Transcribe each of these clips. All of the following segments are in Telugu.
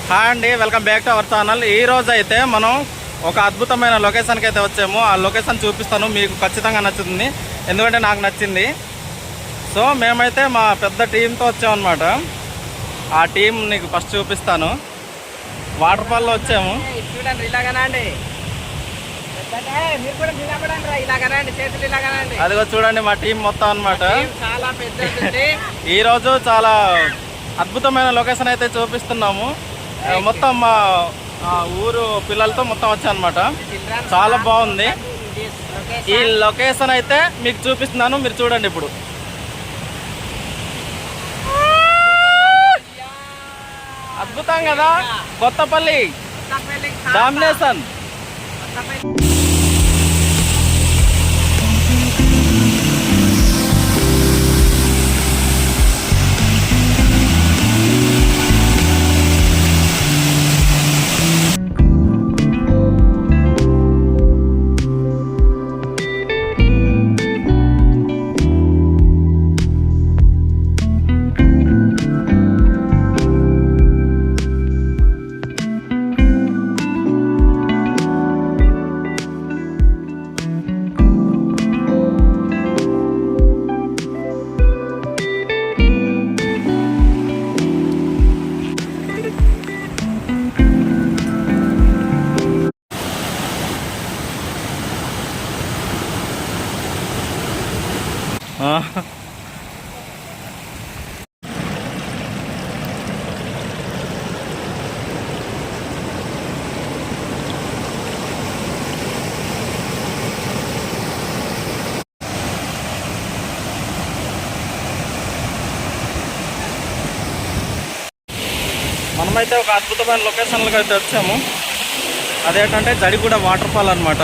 హాయ్ అండి, welcome back to our channel. ఈ రోజు అయితే మనం ఒక అద్భుతమైన లొకేషన్కి అయితే వచ్చాము. ఆ లొకేషన్ చూపిస్తాను, మీకు ఖచ్చితంగా నచ్చుతుంది, ఎందుకంటే నాకు నచ్చింది. సో మేమైతే మా పెద్ద టీంతో వచ్చామన్నమాట. ఆ టీం నీకు ఫస్ట్ చూపిస్తాను. వాటర్ ఫాల్లో వచ్చాము. చూడండి, ఇలాగనా అండి, అదిగో చూడండి మా టీం మొత్తం అన్నమాట. చాలా పెద్ద. ఈరోజు చాలా అద్భుతమైన లొకేషన్ అయితే చూపిస్తున్నాము. మొత్తం మా ఊరు పిల్లలతో మొత్తం వచ్చానమాట. చాలా బాగుంది. ఈ లొకేషన్ అయితే మీకు చూపిస్తున్నాను, మీరు చూడండి. ఇప్పుడు అద్భుతం కదా, కొత్తపల్లి డామినేషన్. మనమైతే ఒక అద్భుతమైన లొకేషన్లకు అయితే వచ్చాము. అదేంటంటే జడిగూడ వాటర్ ఫాల్ అనమాట.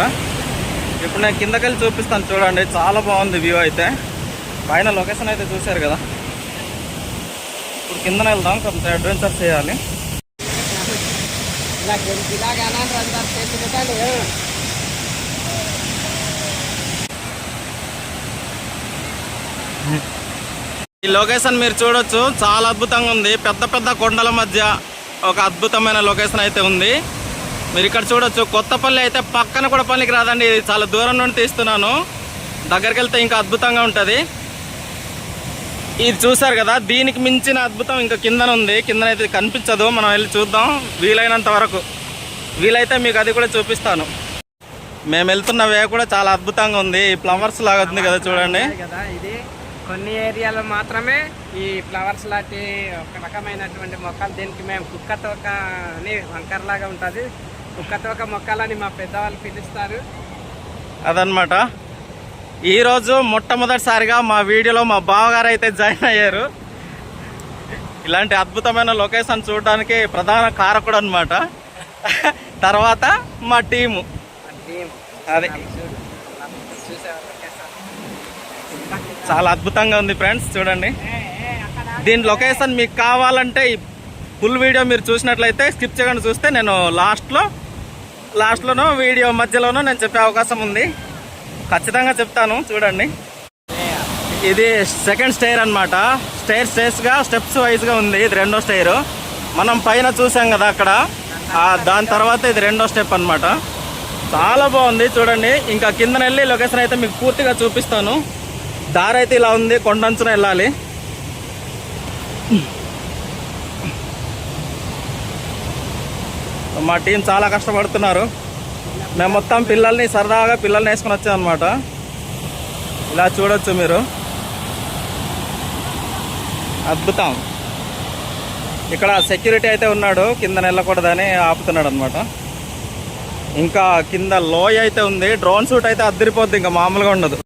ఇప్పుడు నేను కిందకెళ్ళి చూపిస్తాను, చూడండి. చాలా బాగుంది వ్యూ అయితే. పైన లొకేషన్ అయితే చూశారు కదా. ఇప్పుడు కిందన వెళ్దాం, కొంచెం అడ్వెంచర్ చేయాలి. ఈ లొకేషన్ మీరు చూడొచ్చు, చాలా అద్భుతంగా ఉంది. పెద్ద పెద్ద కొండల మధ్య ఒక అద్భుతమైన లొకేషన్ అయితే ఉంది. మీరు ఇక్కడ చూడొచ్చు. కొత్తపల్లి అయితే పక్కన కూడా పనికి రాదండి, చాలా దూరం నుండి తీస్తున్నాను. దగ్గరికి వెళ్తే ఇంకా అద్భుతంగా ఉంటుంది. ఇది చూసారు కదా, దీనికి మించిన అద్భుతం ఇంకా కిందన ఉంది. కిందనైతే కనిపించదు, మనం వెళ్ళి చూద్దాం వీలైనంత వరకు. వీలైతే మీకు అది కూడా చూపిస్తాను. మేము వెళ్తున్న వే కూడా చాలా అద్భుతంగా ఉంది. ఈ ఫ్లవర్స్ లాగా ఉంది కదా, చూడండి. ఇది కొన్ని ఏరియాలో మాత్రమే ఈ ఫ్లవర్స్ లాంటి ఒక రకమైనటువంటి మొక్కలు. దీనికి మేము కుక్కతోక అని వంకరలాగా ఉంటుంది, కుక్కతోక మొక్కలని మా పెద్దవాళ్ళు పిలుస్తారు. అదనమాట. ఈరోజు మొట్టమొదటిసారిగా మా వీడియోలో మా బావగారు అయితే జాయిన్ అయ్యారు. ఇలాంటి అద్భుతమైన లొకేషన్ చూడడానికి ప్రధాన కారకుడు అనమాట. తర్వాత మా టీము. అది చాలా అద్భుతంగా ఉంది ఫ్రెండ్స్, చూడండి. దీని లొకేషన్ మీకు కావాలంటే ఫుల్ వీడియో మీరు చూసినట్లయితే స్కిప్ చేయకుండా చూస్తే నేను లాస్ట్లోనో వీడియో మధ్యలోనో నేను చెప్పే అవకాశం ఉంది. ఖచ్చితంగా చెప్తాను, చూడండి. ఇది సెకండ్ స్టైర్ అనమాట. స్టేర్స్గా స్టెప్స్ వైజ్గా ఉంది. ఇది రెండో స్టైరు. మనం పైన చూసాం కదా అక్కడ, దాని తర్వాత ఇది రెండో స్టెప్ అనమాట. చాలా బాగుంది, చూడండి. ఇంకా కిందన వెళ్ళి లొకేషన్ అయితే మీకు పూర్తిగా చూపిస్తాను. దారి అయితే ఇలా ఉంది, కొండంచున వెళ్ళాలి. మా టీం చాలా కష్టపడుతున్నారు. మేము మొత్తం సరదాగా పిల్లల్ని వేసుకొని వచ్చాం అనమాట. ఇలా చూడొచ్చు మీరు, అద్భుతం. ఇక్కడ సెక్యూరిటీ అయితే ఉన్నాడు, కింద వెళ్ళకూడదని ఆపుతున్నాడు అనమాట. ఇంకా కింద లోయ అయితే ఉంది. డ్రోన్ షూట్ అయితే అద్దరిపోద్ది, ఇంకా మామూలుగా ఉండదు.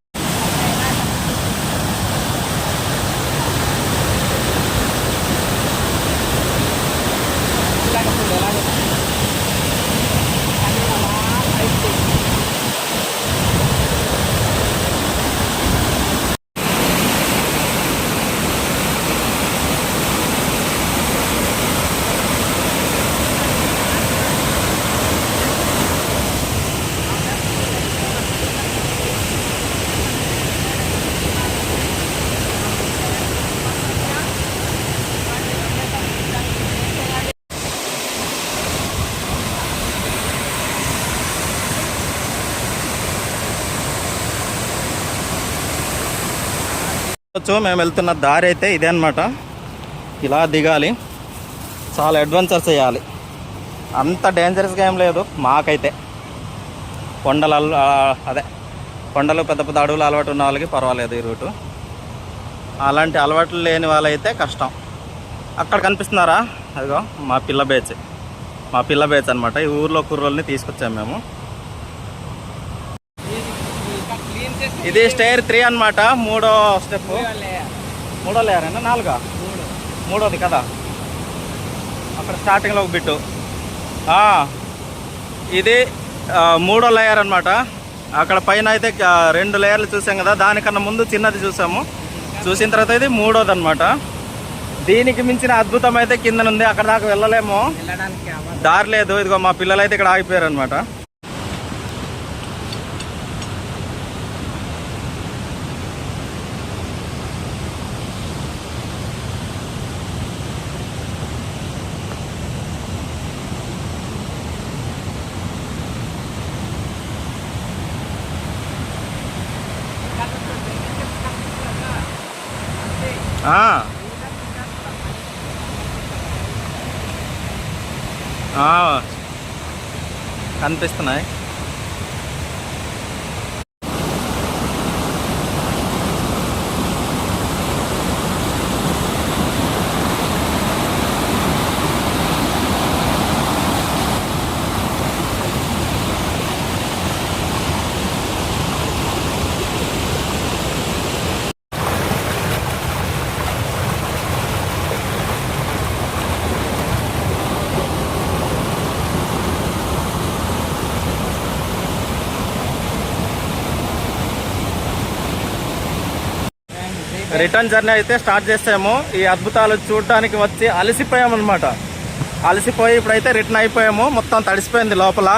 మేము వెళ్తున్న దారి అయితే ఇదే అనమాట. ఇలా దిగాలి, చాలా అడ్వెంచర్స్ చేయాలి. అంత డేంజరస్గా ఏం లేదు మాకైతే. కొండలు పెద్ద పెద్ద అడవులు అలవాటు ఉన్న వాళ్ళకి పర్వాలేదు ఈ రూటు. అలాంటి అలవాట్లు లేని వాళ్ళైతే కష్టం. అక్కడ కనిపిస్తున్నారా, అదిగో మా పిల్ల బేచ్ అనమాట. ఈ ఊర్లో కుర్రోల్ని తీసుకొచ్చాము మేము. ఇది స్టైర్ 3 అనమాట, 3వ స్టెప్. 3వ లేయర్ అయినా 4గా? 3వది కదా. అక్కడ స్టార్టింగ్లో ఒక బిట్టు. ఇది 3వ లేయర్ అనమాట. అక్కడ పైన అయితే 2 లేయర్లు చూసాం కదా, దానికన్నా ముందు చిన్నది చూసాము. చూసిన తర్వాత ఇది 3వది అనమాట. దీనికి మించిన అద్భుతం అయితే కిందనుంది. అక్కడ దాకా వెళ్ళలేము, దారి లేదు. ఇదిగో మా పిల్లలు అయితే ఇక్కడ ఆగిపోయారు అనమాట. కనిపిస్తున్నాయి. రిటర్న్ జర్నీ అయితే స్టార్ట్ చేసాము. ఈ అద్భుతాలు చూడడానికి వచ్చి అలసిపోయామన్నమాట. అలసిపోయి ఇప్పుడైతే రిటర్న్ అయిపోయాము. మొత్తం తడిసిపోయింది లోపల.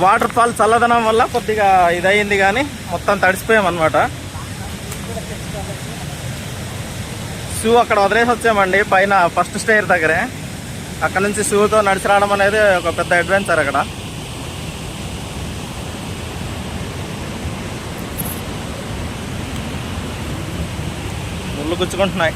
వాటర్ ఫాల్ చల్లదనం వల్ల కొద్దిగా ఇదయింది, కానీ మొత్తం తడిసిపోయామన్నమాట. షూ అక్కడ వదిలేసి వచ్చామండి పైన ఫస్ట్ స్టేర్ దగ్గరే. అక్కడ నుంచి షూతో నడిచి రావడం అనేది ఒక పెద్ద అడ్వెంచర్. అక్కడ ముళ్ళు గుచ్చుకుంటున్నాయి.